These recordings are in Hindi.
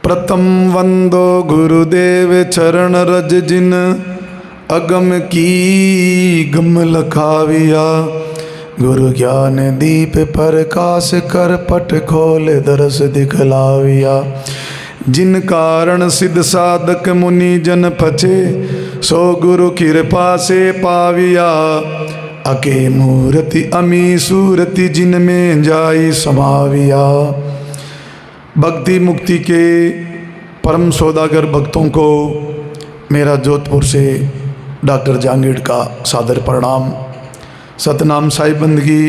प्रथम वंदो गुरुदेव चरण रज जिन अगम की गम लखाविया। गुरु ज्ञान दीप प्रकाश कर पट खोल दरस दिखलाविया। जिन कारण सिद्ध साधक मुनि जन पचे सो गुरु कृपा से पाविया। अके मूर्ति अमी सूरति जिन में जाई समाविया। भक्ति मुक्ति के परम सौदागर भक्तों को मेरा जोधपुर से डॉक्टर जहांगीर का सादर प्रणाम। सतनाम साहिब बंदगी,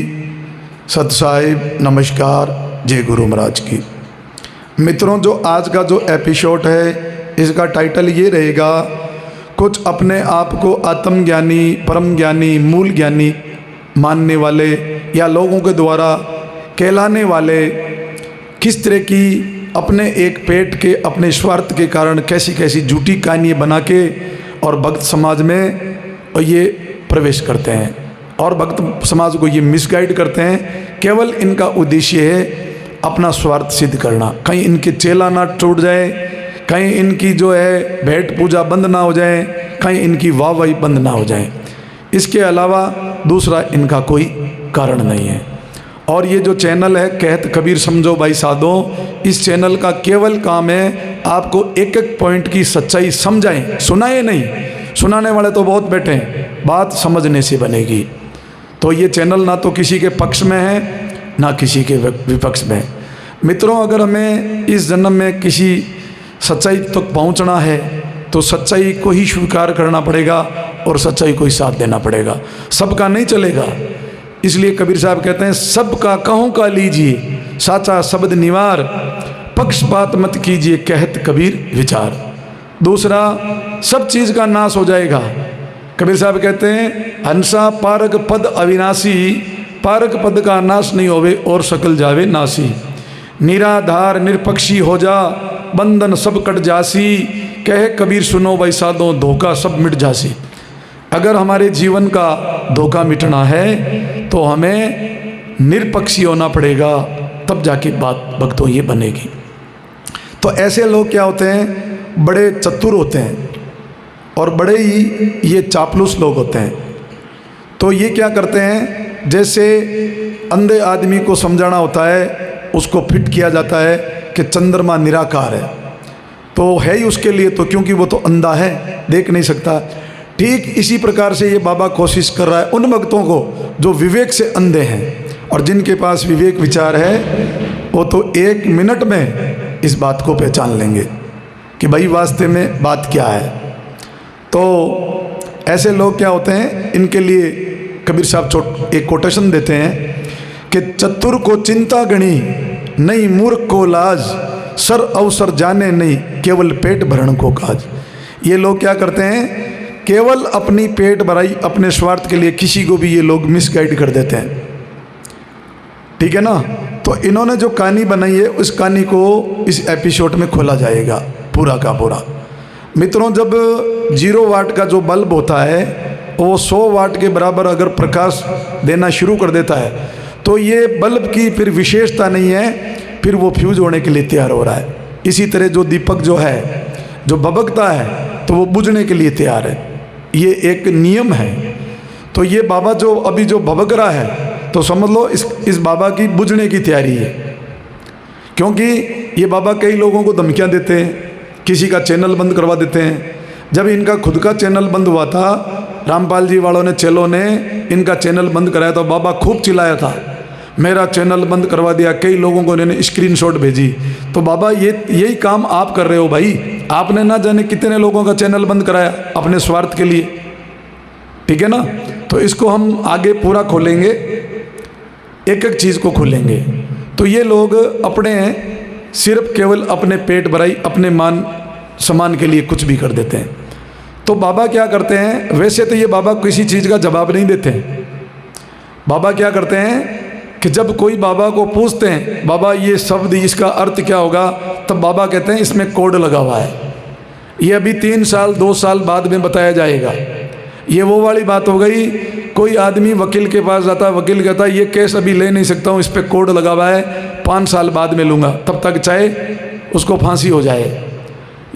सत साहिब नमस्कार, जय गुरु महाराज की। मित्रों, जो आज का जो एपिसोड है इसका टाइटल ये रहेगा, कुछ अपने आप को आत्मज्ञानी, परम ज्ञानी, मूल ज्ञानी मानने वाले या लोगों के द्वारा कहलाने वाले किस तरह की अपने एक पेट के, अपने स्वार्थ के कारण कैसी कैसी झूठी कहानियाँ बना के और भक्त समाज में ये प्रवेश करते हैं और भक्त समाज को ये मिसगाइड करते हैं। केवल इनका उद्देश्य है अपना स्वार्थ सिद्ध करना। कहीं इनके चेला ना टूट जाए, कहीं इनकी जो है भेंट पूजा बंद ना हो जाए, कहीं इनकी वाहवाही बंद ना हो जाए। इसके अलावा दूसरा इनका कोई कारण नहीं है। और ये जो चैनल है कहत कबीर समझो भाई साधो, इस चैनल का केवल काम है आपको एक एक पॉइंट की सच्चाई समझाएं, सुनाए नहीं। सुनाने वाले तो बहुत बैठे हैं, बात समझने से बनेगी। तो ये चैनल ना तो किसी के पक्ष में है ना किसी के विपक्ष में। मित्रों, अगर हमें इस जन्म में किसी सच्चाई तक पहुंचना है तो सच्चाई को ही स्वीकार करना पड़ेगा और सच्चाई को ही साथ देना पड़ेगा। सबका नहीं चलेगा। इसलिए कबीर साहब कहते हैं, सबका कहूँ का लीजिए साचा शब्द निवार, पक्षपात मत कीजिए कहत कबीर विचार। दूसरा, सब चीज़ का नाश हो जाएगा। कबीर साहब कहते हैं, हंसा पारक पद अविनाशी, पारक पद का नाश नहीं होवे और सकल जावे नासी। निराधार निरपक्षी हो जा, बंधन सब कट जासी, कहे कबीर सुनो भाई साधो, धोखा सब मिट जासी। अगर हमारे जीवन का धोखा मिटना है तो हमें निरपक्षी होना पड़ेगा, तब जाके बात भक्तों ये बनेगी। तो ऐसे लोग क्या होते हैं, बड़े चतुर होते हैं और बड़े ही ये चापलूस लोग होते हैं। तो ये क्या करते हैं, जैसे अंधे आदमी को समझाना होता है, उसको फिट किया जाता है कि चंद्रमा निराकार है, तो है ही उसके लिए तो, क्योंकि वो तो अंधा है, देख नहीं सकता। ठीक इसी प्रकार से ये बाबा कोशिश कर रहा है उन भक्तों को जो विवेक से अंधे हैं, और जिनके पास विवेक विचार है वो तो एक मिनट में इस बात को पहचान लेंगे कि भाई वास्तव में बात क्या है। तो ऐसे लोग क्या होते हैं, इनके लिए कबीर साहब एक कोटेशन देते हैं कि चतुर को चिंता गणी नहीं, मूर्ख को लाज, सर अवसर जाने नहीं, केवल पेट भरण को काज। ये लोग क्या करते हैं, केवल अपनी पेट भराई, अपने स्वार्थ के लिए किसी को भी ये लोग मिसगाइड कर देते हैं। ठीक है ना। तो इन्होंने जो कहानी बनाई है उस कहानी को इस एपिसोड में खोला जाएगा पूरा का पूरा। मित्रों, जब 0 वाट का जो बल्ब होता है वो 100 वाट के बराबर अगर प्रकाश देना शुरू कर देता है तो ये बल्ब की फिर विशेषता नहीं है, फिर वो फ्यूज होने के लिए तैयार हो रहा है। इसी तरह जो दीपक जो है, जो भभकता है तो वो बुझने के लिए तैयार है। ये एक नियम है। तो ये बाबा जो अभी जो भभक रहा है तो समझ लो इस बाबा की बुझने की तैयारी है, क्योंकि ये बाबा कई लोगों को धमकियां देते हैं, किसी का चैनल बंद करवा देते हैं। जब इनका खुद का चैनल बंद हुआ था, रामपाल जी वालों ने, चेलों ने इनका चैनल बंद कराया तो बाबा खूब चिल्लाया था, मेरा चैनल बंद करवा दिया। कई लोगों को इन्होंने स्क्रीनशॉट भेजी। तो बाबा यही काम आप कर रहे हो भाई, आपने ना जाने कितने लोगों का चैनल बंद कराया अपने स्वार्थ के लिए। ठीक है ना। तो इसको हम आगे पूरा खोलेंगे, एक एक चीज़ को खोलेंगे। तो ये लोग अपने सिर्फ केवल अपने पेट भराई, अपने मान सम्मान के लिए कुछ भी कर देते हैं। तो बाबा क्या करते हैं, वैसे तो ये बाबा किसी चीज़ का जवाब नहीं देते हैं। बाबा क्या करते हैं कि जब कोई बाबा को पूछते हैं, बाबा ये शब्द इसका अर्थ क्या होगा, तब बाबा कहते हैं इसमें कोड लगा हुआ है, ये अभी 3 साल 2 साल बाद में बताया जाएगा। ये वो वाली बात हो गई, कोई आदमी वकील के पास जाता है, वकील कहता है ये केस अभी ले नहीं सकता हूँ, इस पर कोड लगा हुआ है, 5 साल बाद में लूँगा, तब तक चाहे उसको फांसी हो जाए,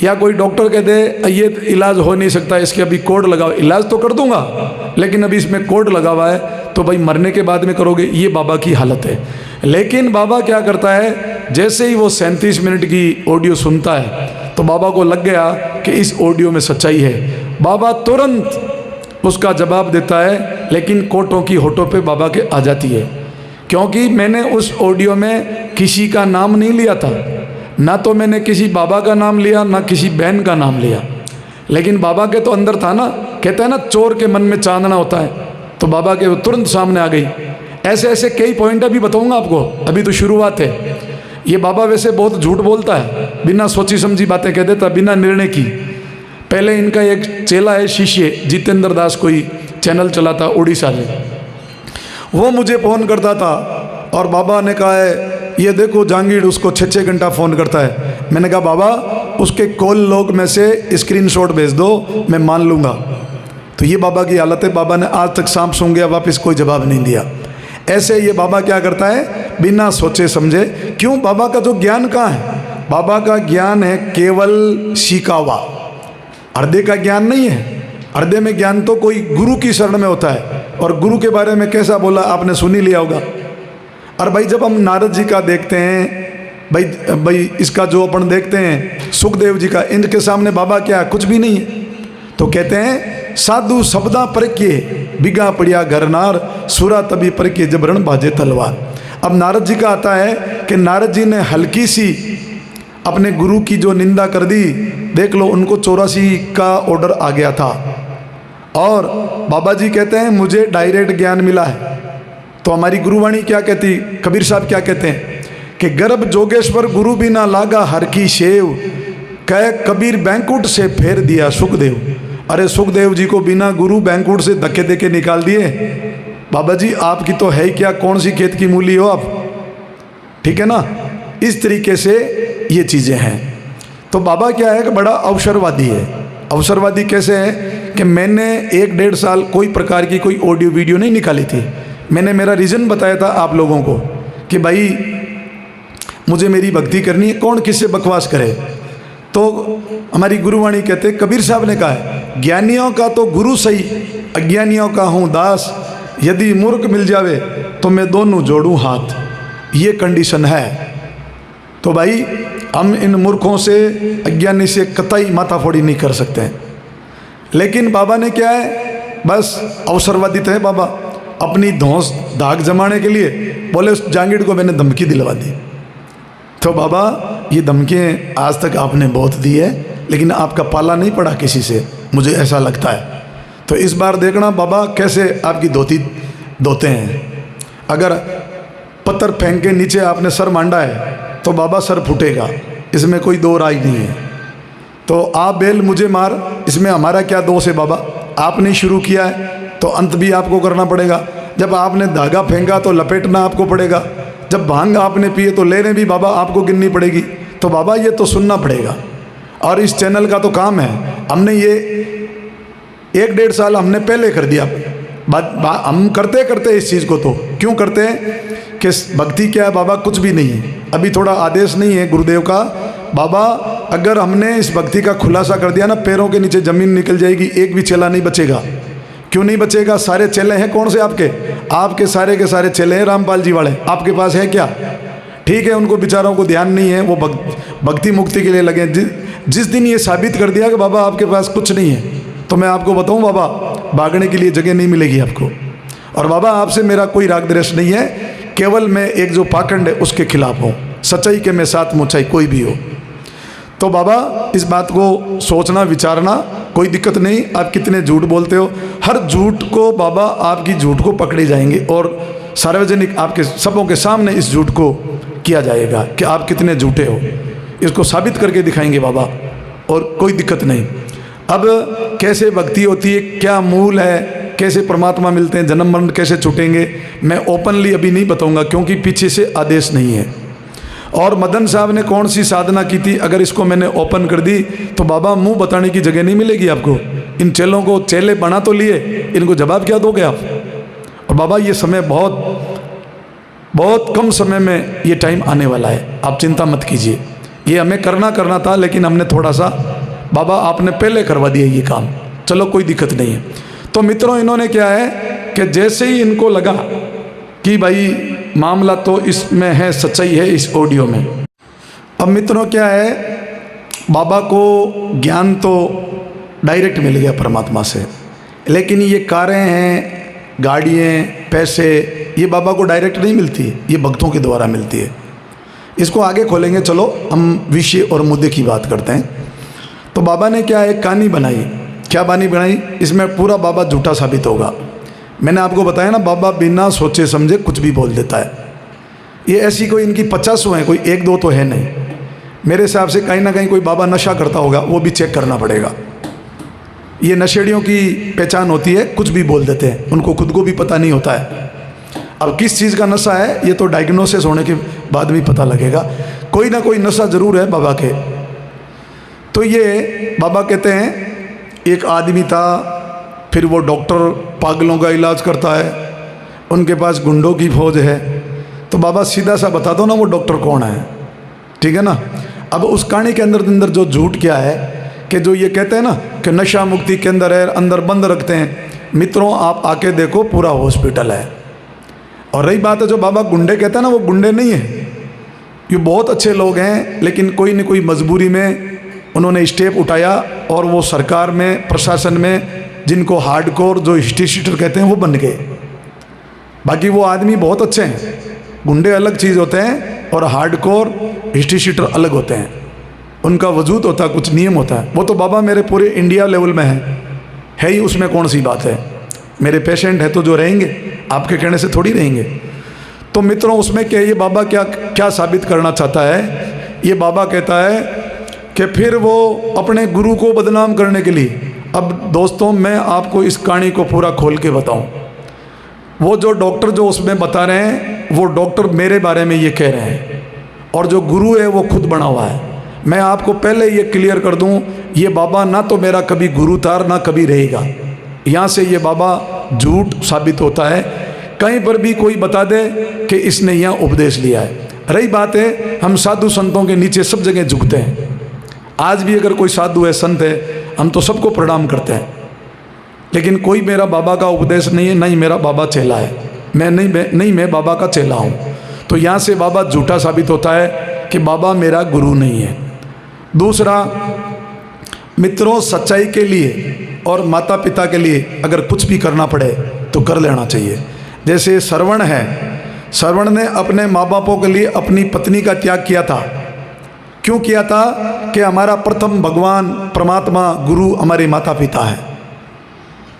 या कोई डॉक्टर कह दे ये इलाज हो नहीं सकता, इसके अभी कोड लगाओ, इलाज तो कर दूंगा लेकिन अभी इसमें कोड लगा हुआ है तो भाई मरने के बाद में करोगे, ये बाबा की हालत है। लेकिन बाबा क्या करता है, जैसे ही वो 37 मिनट की ऑडियो सुनता है तो बाबा को लग गया कि इस ऑडियो में सच्चाई है, बाबा तुरंत उसका जवाब देता है, लेकिन कोटों की होठों पे बाबा के आ जाती है, क्योंकि मैंने उस ऑडियो में किसी का नाम नहीं लिया था, ना तो मैंने किसी बाबा का नाम लिया ना किसी बहन का नाम लिया, लेकिन बाबा के तो अंदर था ना, कहते हैं ना चोर के मन में चांदना होता है, तो बाबा के तुरंत सामने आ गई। ऐसे ऐसे कई पॉइंट अभी बताऊंगा आपको, अभी तो शुरुआत है। ये बाबा वैसे बहुत झूठ बोलता है, बिना सोची समझी बातें कह देता, बिना निर्णय की। पहले इनका एक चेला है, शिष्य जितेंद्र दास, कोई चैनल चलाता उड़ीसा में, वो मुझे फ़ोन करता था और बाबा ने कहा है ये देखो जहांगीर उसको 6-6 घंटा फ़ोन करता है। मैंने कहा बाबा उसके कॉल लॉग में से स्क्रीनशॉट भेज दो, मैं मान लूँगा। तो ये बाबा की हालत है, बाबा ने आज तक सांप सूंघ गया, वापस कोई जवाब नहीं दिया। ऐसे ये बाबा क्या करता है, बिना सोचे समझे। क्यों? बाबा का जो ज्ञान कहाँ है, बाबा का ज्ञान है केवल शिकावा, हृदय का ज्ञान नहीं है। हृदय में ज्ञान तो कोई गुरु की शरण में होता है, और गुरु के बारे में कैसा बोला आपने सुन ही लिया होगा। और भाई जब हम नारद जी का देखते हैं, भाई इसका जो अपन देखते हैं सुखदेव जी का, इनके सामने बाबा क्या है, कुछ भी नहीं है। तो कहते हैं साधु शब्दा परखे बिगा पड़िया घरनार, सुरा तभी परखे जब रण बाजे तलवार। अब नारद जी का आता है कि नारद जी ने हल्की सी अपने गुरु की जो निंदा कर दी, देख लो उनको 84 का ऑर्डर आ गया था। और बाबा जी कहते हैं मुझे डायरेक्ट ज्ञान मिला है। तो हमारी गुरुवाणी क्या कहती, कबीर साहब क्या कहते हैं कि गर्भ जोगेश्वर गुरु बिना लागा हर की शेव, कह कबीर बैंकुट से फेर दिया सुखदेव। अरे सुखदेव जी को बिना गुरु बैंकुट से धक्के देके निकाल दिए। बाबा जी आपकी तो है ही क्या, कौन सी खेत की मूली हो आप, ठीक है ना। इस तरीके से ये चीज़ें हैं। तो बाबा क्या है कि बड़ा अवसरवादी है। अवसरवादी कैसे है कि मैंने 1-1.5 साल कोई प्रकार की कोई ऑडियो वीडियो नहीं निकाली थी। मैंने मेरा रीज़न बताया था आप लोगों को कि भाई मुझे मेरी भक्ति करनी है, कौन किससे बकवास करे। तो हमारी गुरुवाणी कहते, कबीर साहब ने कहा है ज्ञानियों का तो गुरु सही, अज्ञानियों का हूँ दास, यदि मूर्ख मिल जावे तो मैं दोनों जोड़ूं हाथ, ये कंडीशन है। तो भाई हम इन मूर्खों से, अज्ञानी से कतई माथाफोड़ी नहीं कर सकते हैं। लेकिन बाबा ने क्या है, बस अवसरवादी थे बाबा, अपनी धौंस दाग जमाने के लिए बोले उस जहांगीर को मैंने धमकी दिलवा दी। तो बाबा ये धमकियाँ आज तक आपने बहुत दी है, लेकिन आपका पाला नहीं पड़ा किसी से, मुझे ऐसा लगता है। तो इस बार देखना बाबा कैसे आपकी धोती धोते हैं। अगर पत्थर फेंक के नीचे आपने सर मांडा है तो बाबा सर फूटेगा, इसमें कोई दो राय नहीं है। तो आप बेल मुझे मार, इसमें हमारा क्या दोष है बाबा, आपने शुरू किया है तो अंत भी आपको करना पड़ेगा। जब आपने धागा फेंका तो लपेटना आपको पड़ेगा, जब भांग आपने पिए तो लेने भी बाबा आपको गिननी पड़ेगी। तो बाबा ये तो सुनना पड़ेगा। और इस चैनल का तो काम है, हमने ये 1-1.5 साल हमने पहले कर दिया। हम करते करते इस चीज़ को तो क्यों करते हैं कि भक्ति क्या है बाबा, कुछ भी नहीं है। अभी थोड़ा आदेश नहीं है गुरुदेव का, बाबा अगर हमने इस भक्ति का खुलासा कर दिया ना, पैरों के नीचे ज़मीन निकल जाएगी, एक भी चेला नहीं बचेगा। क्यों नहीं बचेगा? सारे चेले हैं कौन से आपके, आपके सारे के सारे चेले हैं रामपाल जी वाले, आपके पास है क्या? ठीक है, उनको बेचारों को ध्यान नहीं है, वो भक्ति मुक्ति के लिए लगे। जिस दिन ये साबित कर दिया कि बाबा आपके पास कुछ नहीं है, तो मैं आपको बताऊं बाबा भागने के लिए जगह नहीं मिलेगी आपको। और बाबा आपसे मेरा कोई राग द्वेष नहीं है, केवल मैं एक जो पाखंड है उसके खिलाफ हूँ, सच्चाई के मैं साथ मुचाई कोई भी हो। तो बाबा इस बात को सोचना विचारना, कोई दिक्कत नहीं। आप कितने झूठ बोलते हो, हर झूठ को बाबा आपकी झूठ को पकड़े जाएंगे और सार्वजनिक आपके सबों के सामने इस झूठ को किया जाएगा कि आप कितने झूठे हो, इसको साबित करके दिखाएंगे बाबा, और कोई दिक्कत नहीं। अब कैसे भक्ति होती है, क्या मूल है, कैसे परमात्मा मिलते हैं, जन्म मरण कैसे छूटेंगे, मैं ओपनली अभी नहीं बताऊंगा क्योंकि पीछे से आदेश नहीं है। और मदन साहब ने कौन सी साधना की थी, अगर इसको मैंने ओपन कर दी तो बाबा मुंह बताने की जगह नहीं मिलेगी आपको। इन चेलों को चेले बना तो लिए, इनको जवाब क्या दोगे आप? और बाबा ये समय बहुत कम समय में ये टाइम आने वाला है, आप चिंता मत कीजिए। ये हमें करना था, लेकिन हमने थोड़ा सा, बाबा आपने पहले करवा दिया ये काम, चलो कोई दिक्कत नहीं है। तो मित्रों, इन्होंने क्या है कि जैसे ही इनको लगा कि भाई मामला तो इसमें है, सच्चाई है इस ऑडियो में। अब मित्रों क्या है, बाबा को ज्ञान तो डायरेक्ट मिल गया परमात्मा से, लेकिन ये कारें हैं, गाड़ियाँ, पैसे, ये बाबा को डायरेक्ट नहीं मिलती, ये भक्तों के द्वारा मिलती है। इसको आगे खोलेंगे, चलो हम विषय और मुद्दे की बात करते हैं। तो बाबा ने क्या एक कहानी बनाई। क्या बानी बनाई? इसमें पूरा बाबा झूठा साबित होगा। मैंने आपको बताया ना, बाबा बिना सोचे समझे कुछ भी बोल देता है। ये ऐसी कोई इनकी 50 हैं, कोई 1-2 तो है नहीं। मेरे हिसाब से कहीं ना कहीं कोई बाबा नशा करता होगा, वो भी चेक करना पड़ेगा। ये नशेड़ियों की पहचान होती है, कुछ भी बोल देते हैं, उनको खुद को भी पता नहीं होता है। अब किस चीज़ का नशा है ये तो डायग्नोसिस होने के बाद भी पता लगेगा। कोई ना कोई नशा ज़रूर है बाबा के। तो ये बाबा कहते हैं एक आदमी था, फिर वो डॉक्टर पागलों का इलाज करता है, उनके पास गुंडों की फौज है। तो बाबा सीधा सा बता दो ना वो डॉक्टर कौन है, ठीक है ना। अब उस कहानी के अंदर जो झूठ क्या है कि जो ये कहते हैं ना कि नशा मुक्ति केंद्र है, अंदर बंद रखते हैं। मित्रों आप आके देखो, पूरा हॉस्पिटल है। और रही बात है जो बाबा गुंडे कहते हैं ना, वो गुंडे नहीं है, ये बहुत अच्छे लोग हैं, लेकिन कोई न कोई मजबूरी में उन्होंने स्टेप उठाया और वो सरकार में, प्रशासन में, जिनको हार्डकोर जो हिस्ट्री शीटर कहते हैं वो बन गए। बाकी वो आदमी बहुत अच्छे हैं। गुंडे अलग चीज़ होते हैं और हार्डकोर हिस्ट्री शीटर अलग होते हैं। उनका वजूद होता है, कुछ नियम होता है। वो तो बाबा मेरे पूरे इंडिया लेवल में है ही, उसमें कौन सी बात है। मेरे पेशेंट है तो जो रहेंगे, आपके कहने से थोड़ी रहेंगे। तो मित्रों उसमें क्या, ये बाबा क्या साबित करना चाहता है? ये बाबा कहता है कि फिर वो अपने गुरु को बदनाम करने के लिए, अब दोस्तों मैं आपको इस कहानी को पूरा खोल के बताऊं। वो जो डॉक्टर जो उसमें बता रहे हैं, वो डॉक्टर मेरे बारे में ये कह रहे हैं, और जो गुरु है वो खुद बना हुआ है। मैं आपको पहले ये क्लियर कर दूं, ये बाबा ना तो मेरा कभी गुरु था ना कभी रहेगा। यहाँ से ये बाबा झूठ साबित होता है। कहीं पर भी कोई बता दे कि इसने यहाँ उपदेश लिया है। रही बात है, हम साधु संतों के नीचे सब जगह झुकते हैं। आज भी अगर कोई साधु है, संत है, हम तो सबको प्रणाम करते हैं, लेकिन कोई मेरा बाबा का उपदेश नहीं है, नहीं मेरा बाबा चेला है, मैं बाबा का चेला हूँ। तो यहाँ से बाबा झूठा साबित होता है कि बाबा मेरा गुरु नहीं है। दूसरा मित्रों, सच्चाई के लिए और माता पिता के लिए अगर कुछ भी करना पड़े तो कर लेना चाहिए। जैसे श्रवण है, श्रवण ने अपने माँ बापों के लिए अपनी पत्नी का त्याग किया था। क्यों किया था? कि हमारा प्रथम भगवान परमात्मा गुरु हमारे माता पिता है।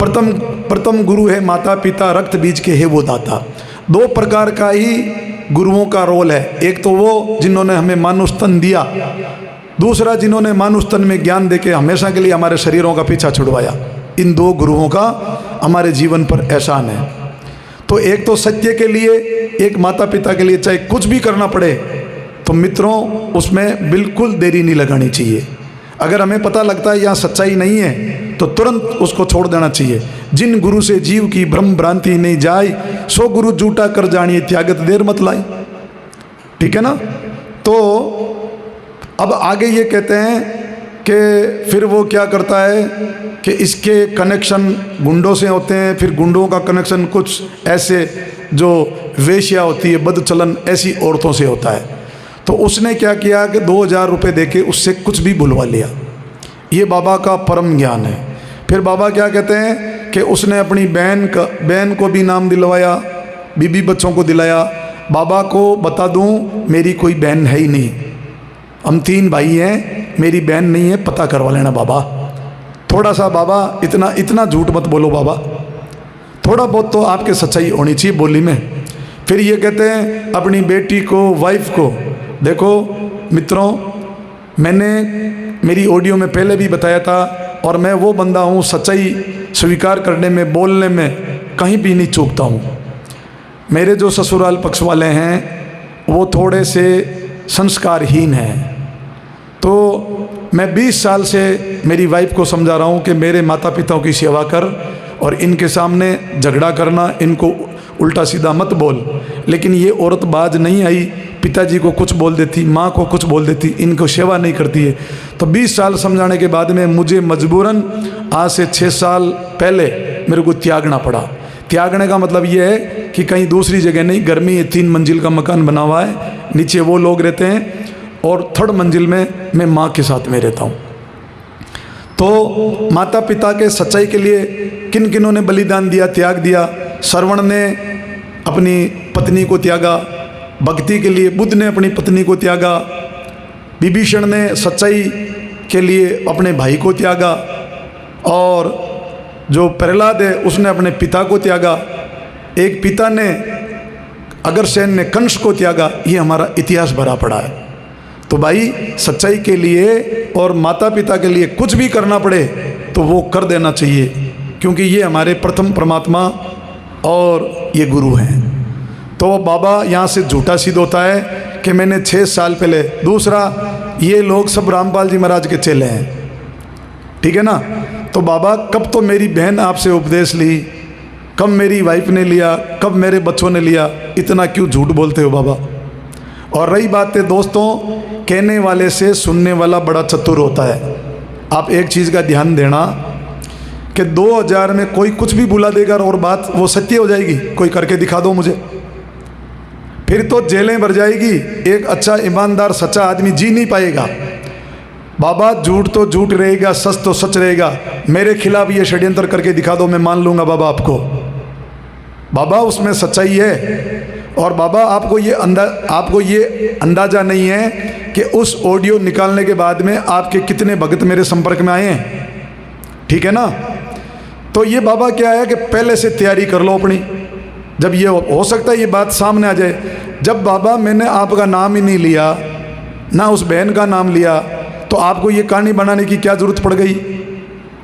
प्रथम गुरु है माता पिता, रक्त बीज के है वो दाता। 2 प्रकार का ही गुरुओं का रोल है। एक तो वो जिन्होंने हमें मानुष तन दिया, दूसरा जिन्होंने मानुष तन में ज्ञान देके हमेशा के लिए हमारे शरीरों का पीछा छुड़वाया। इन 2 गुरुओं का हमारे जीवन पर एहसान है। तो एक तो सत्य के लिए, एक माता पिता के लिए चाहे कुछ भी करना पड़े तो मित्रों उसमें बिल्कुल देरी नहीं लगानी चाहिए। अगर हमें पता लगता है यहाँ सच्चाई नहीं है तो तुरंत उसको छोड़ देना चाहिए। जिन गुरु से जीव की भ्रम भ्रांति नहीं जाए, सो गुरु झूठा कर जानिए, त्यागत देर मत लाई। ठीक है ना। तो अब आगे ये कहते हैं कि फिर वो क्या करता है कि इसके कनेक्शन गुंडों से होते हैं, फिर गुंडों का कनेक्शन कुछ ऐसे जो वेश्या होती है, बदचलन, ऐसी औरतों से होता है। तो उसने क्या किया कि 2000 रुपये देके उससे कुछ भी बुलवा लिया। ये बाबा का परम ज्ञान है। फिर बाबा क्या कहते हैं कि उसने अपनी बहन को भी नाम दिलवाया, बीबी बच्चों को दिलाया। बाबा को बता दूं, मेरी कोई बहन है ही नहीं, हम 3 भाई हैं, मेरी बहन नहीं है, पता करवा लेना बाबा। थोड़ा सा बाबा इतना झूठ मत बोलो बाबा, थोड़ा बहुत तो आपके सच्चाई होनी चाहिए बोली में। फिर ये कहते हैं अपनी बेटी को, वाइफ को, देखो मित्रों मैंने मेरी ऑडियो में पहले भी बताया था, और मैं वो बंदा हूँ सच्चाई स्वीकार करने में, बोलने में कहीं भी नहीं चूकता हूँ। मेरे जो ससुराल पक्ष वाले हैं वो थोड़े से संस्कारहीन हैं। तो मैं 20 साल से मेरी वाइफ को समझा रहा हूँ कि मेरे माता पिताओं की सेवा कर और इनके सामने झगड़ा करना, इनको उल्टा सीधा मत बोल। लेकिन ये औरत बाज नहीं आई, पिताजी को कुछ बोल देती, माँ को कुछ बोल देती, इनको सेवा नहीं करती है। तो 20 साल समझाने के बाद में मुझे मजबूरन आज से 6 साल पहले मेरे को त्यागना पड़ा। त्यागने का मतलब ये है कि कहीं दूसरी जगह नहीं, गर्मी है, 3 मंजिल का मकान बना हुआ है, नीचे वो लोग रहते हैं और 3rd मंजिल में मैं माँ के साथ में रहता हूँ। तो माता पिता के सच्चाई के लिए किन किनों ने बलिदान दिया, त्याग दिया। श्रवण ने अपनी पत्नी को त्यागा, भक्ति के लिए बुद्ध ने अपनी पत्नी को त्यागा, विभीषण ने सच्चाई के लिए अपने भाई को त्यागा, और जो प्रहलाद है उसने अपने पिता को त्यागा। एक पिता ने, अग्रसेन ने कंस को त्यागा। ये हमारा इतिहास भरा पड़ा है। तो भाई सच्चाई के लिए और माता पिता के लिए कुछ भी करना पड़े तो वो कर देना चाहिए, क्योंकि ये हमारे प्रथम परमात्मा और ये गुरु हैं। तो बाबा यहाँ से झूठा सिद्ध होता है कि मैंने 6 साल पहले। दूसरा, ये लोग सब रामपाल जी महाराज के चेले हैं, ठीक है ना। तो बाबा कब तो मेरी बहन आपसे उपदेश ली, कब मेरी वाइफ ने लिया, कब मेरे बच्चों ने लिया, इतना क्यों झूठ बोलते हो बाबा। और रही बात है दोस्तों, कहने वाले से सुनने वाला बड़ा चतुर होता है। आप एक चीज़ का ध्यान देना कि 2000 में कोई कुछ भी बुला देगा और बात वो सत्य हो जाएगी। कोई करके दिखा दो मुझे, फिर तो जेलें भर जाएगी। एक अच्छा ईमानदार सच्चा आदमी जी नहीं पाएगा। बाबा झूठ तो झूठ रहेगा, सच तो सच रहेगा। मेरे खिलाफ ये षड्यंत्र करके दिखा दो, मैं मान लूँगा बाबा आपको। बाबा उसमें सच्चाई है। और बाबा आपको ये अंदाज़ा नहीं है कि उस ऑडियो निकालने के बाद में आपके कितने भक्त मेरे संपर्क में आए हैं, ठीक है ना। तो ये बाबा क्या है कि पहले से तैयारी कर लो अपनी। जब ये हो सकता है ये बात सामने आ जाए, जब बाबा मैंने आपका नाम ही नहीं लिया, ना उस बहन का नाम लिया, तो आपको ये कहानी बनाने की क्या ज़रूरत पड़ गई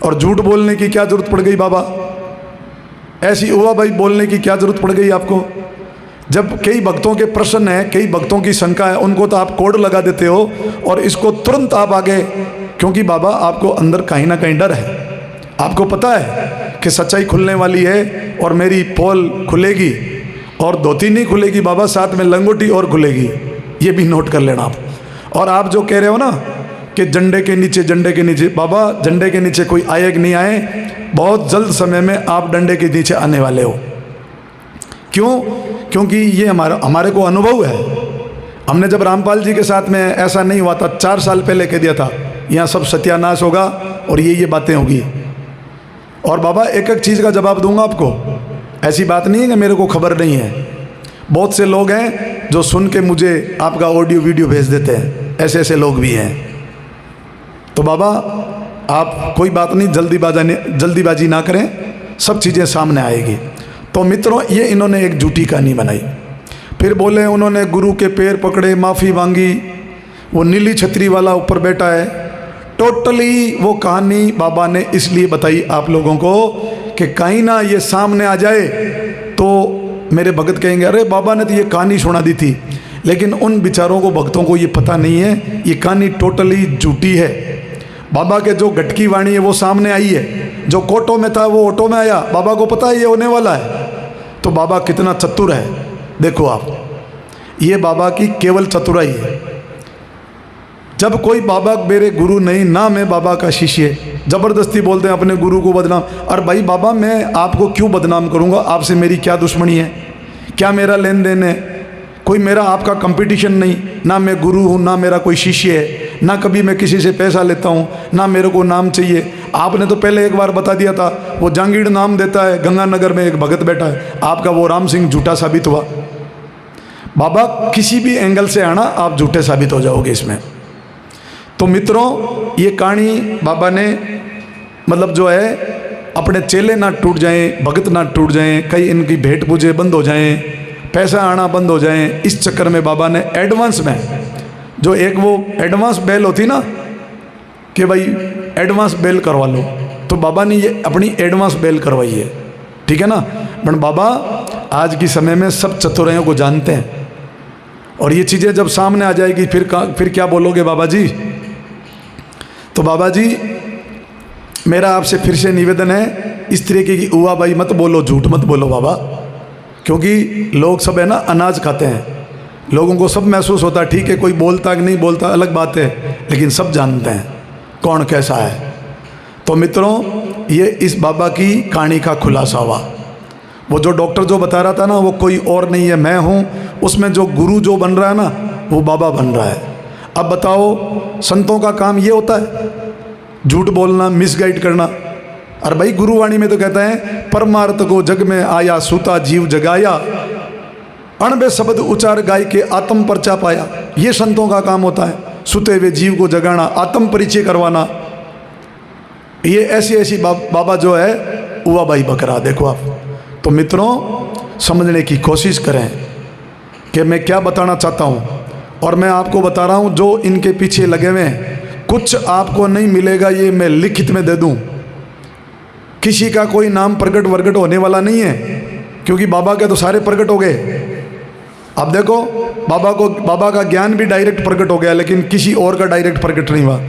और झूठ बोलने की क्या ज़रूरत पड़ गई बाबा। ऐसी हुआ भाई बोलने की क्या ज़रूरत पड़ गई आपको। जब कई भक्तों के प्रश्न हैं, कई भक्तों की शंका है, उनको तो आप कोड लगा देते हो और इसको तुरंत आप आगे, क्योंकि बाबा आपको अंदर कहीं ना कहीं डर है। आपको पता है कि सच्चाई खुलने वाली है और मेरी पोल खुलेगी और धोती नहीं खुलेगी बाबा, साथ में लंगोटी और खुलेगी। ये भी नोट कर लेना आप। और आप जो कह रहे हो ना कि झंडे के नीचे, बाबा झंडे के नीचे कोई आए कि नहीं आए, बहुत जल्द समय में आप डंडे के नीचे आने वाले हो। क्यों? क्योंकि ये हमारे को अनुभव है। हमने जब रामपाल जी के साथ में ऐसा नहीं हुआ था, 4 साल पहले कह दिया था यहाँ सब सत्यानाश होगा और ये बातें होगी। और बाबा एक एक चीज़ का जवाब दूंगा आपको। ऐसी बात नहीं है कि मेरे को खबर नहीं है। बहुत से लोग हैं जो सुन के मुझे आपका ऑडियो वीडियो भेज देते हैं, ऐसे ऐसे लोग भी हैं। तो बाबा आप कोई बात नहीं, जल्दीबाजी ना करें, सब चीज़ें सामने आएगी। तो मित्रों, ये इन्होंने एक झूठी कहानी बनाई। फिर बोले उन्होंने गुरु के पैर पकड़े, माफ़ी मांगी, वो नीली छतरी वाला ऊपर बैठा है। टोटली वो कहानी बाबा ने इसलिए बताई आप लोगों को कि कहीं ना ये सामने आ जाए तो मेरे भगत कहेंगे अरे बाबा ने तो ये कहानी सुना दी थी। लेकिन उन बेचारों को, भक्तों को ये पता नहीं है ये कहानी टोटली झूठी है। बाबा के जो गटकी वाणी है वो सामने आई है, जो कोटो में था वो ऑटो में आया। बाबा को पता है ये होने वाला है। तो बाबा कितना चतुर है, देखो आप, ये बाबा की केवल चतुराई है। जब कोई बाबा मेरे गुरु नहीं, ना मैं बाबा का शिष्य, ज़बरदस्ती बोलते हैं अपने गुरु को बदनाम। और भाई बाबा मैं आपको क्यों बदनाम करूँगा, आपसे मेरी क्या दुश्मनी है, क्या मेरा लेन देन है, कोई मेरा आपका कंपटीशन नहीं। ना मैं गुरु हूँ, ना मेरा कोई शिष्य है, ना कभी मैं किसी से पैसा लेता हूँ, ना मेरे को नाम चाहिए। आपने तो पहले एक बार बता दिया था, वो जांगीड़ नाम देता है, गंगानगर में एक भगत बैठा है, आपका वो राम सिंह झूठा साबित हुआ। बाबा किसी भी एंगल से आना आप झूठे साबित हो जाओगे इसमें। तो मित्रों, ये कहानी बाबा ने मतलब जो है अपने चेले ना टूट जाएं, भगत ना टूट जाएं, कहीं इनकी भेंट पूजे बंद हो जाएं, पैसा आना बंद हो जाएं, इस चक्कर में बाबा ने एडवांस में जो एक वो एडवांस बेल होती ना कि भाई एडवांस बेल करवा लो, तो बाबा ने ये अपनी एडवांस बेल करवाई है, ठीक है ना। बट बाबा आज के समय में सब चतुराइयों को जानते हैं और ये चीज़ें जब सामने आ जाएगी फिर क्या बोलोगे बाबा जी। तो बाबा जी मेरा आपसे फिर से निवेदन है, इस तरीके की उवा बाई मत बोलो, झूठ मत बोलो बाबा, क्योंकि लोग सब है ना अनाज खाते हैं। लोगों को सब महसूस होता है, ठीक है कोई बोलता कि नहीं बोलता अलग बात है, लेकिन सब जानते हैं कौन कैसा है। तो मित्रों, ये इस बाबा की कहानी का खुलासा हुआ। वो जो डॉक्टर जो बता रहा था ना, वो कोई और नहीं है, मैं हूँ। उसमें जो गुरु जो बन रहा है ना, वो बाबा बन रहा है। अब बताओ, संतों का काम ये होता है, झूठ बोलना, मिसगाइड करना। और भाई गुरुवाणी में तो कहता है, परमार्थ को जग में आया, सूता जीव जगाया, अणबे शब्द उचार गाय के आत्म परचा पाया। ये संतों का काम होता है, सुते हुए जीव को जगाना, आत्म परिचय करवाना। ये ऐसी ऐसी बाबा जो है हुआ भाई बकरा। देखो आप, तो मित्रों समझने की कोशिश करें कि मैं क्या बताना चाहता हूँ। और मैं आपको बता रहा हूँ, जो इनके पीछे लगे हुए हैं, कुछ आपको नहीं मिलेगा, ये मैं लिखित में दे दूँ। किसी का कोई नाम प्रकट वर्गट होने वाला नहीं है, क्योंकि बाबा के तो सारे प्रकट हो गए। अब देखो, बाबा का ज्ञान भी डायरेक्ट प्रकट हो गया, लेकिन किसी और का डायरेक्ट प्रकट नहीं हुआ।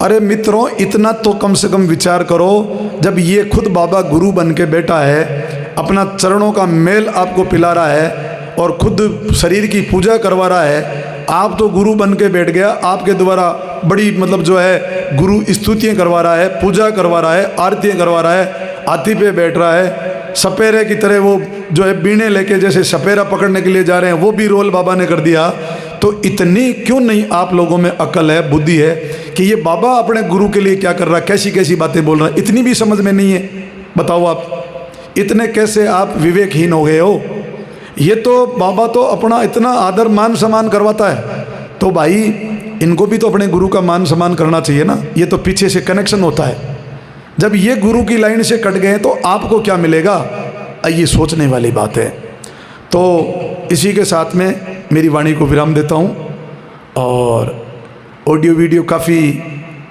अरे मित्रों, इतना तो कम से कम विचार करो, जब ये खुद बाबा गुरु बन के बैठा है, अपना चरणों का मेल आपको पिला रहा है और खुद शरीर की पूजा करवा रहा है, आप तो गुरु बन के बैठ गया, आपके द्वारा बड़ी मतलब जो है गुरु स्तुतियाँ करवा रहा है, पूजा करवा रहा है, आरतियाँ करवा रहा है, हाथी पे बैठ रहा है, सपेरे की तरह वो जो है बीणे लेके जैसे सपेरा पकड़ने के लिए जा रहे हैं, वो भी रोल बाबा ने कर दिया। तो इतनी क्यों नहीं आप लोगों में अकल है, बुद्धि है कि ये बाबा अपने गुरु के लिए क्या कर रहा है, कैसी कैसी बातें बोल रहा है, इतनी भी समझ में नहीं है। बताओ आप, इतने कैसे आप विवेकहीन हो गए हो। ये तो बाबा तो अपना इतना आदर मान सम्मान करवाता है, तो भाई इनको भी तो अपने गुरु का मान सम्मान करना चाहिए ना। ये तो पीछे से कनेक्शन होता है। जब ये गुरु की लाइन से कट गए तो आपको क्या मिलेगा, ये सोचने वाली बात है। तो इसी के साथ में मेरी वाणी को विराम देता हूँ। और ऑडियो वीडियो काफ़ी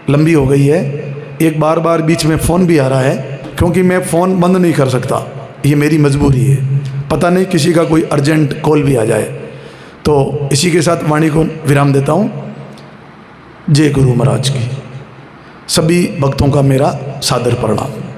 लंबी हो गई है, एक बार बार बीच में फ़ोन भी आ रहा है, क्योंकि मैं फ़ोन बंद नहीं कर सकता, ये मेरी मजबूरी है। पता नहीं किसी का कोई अर्जेंट कॉल भी आ जाए। तो इसी के साथ वाणी को विराम देता हूँ। जय गुरु महाराज की। सभी भक्तों का मेरा सादर प्रणाम।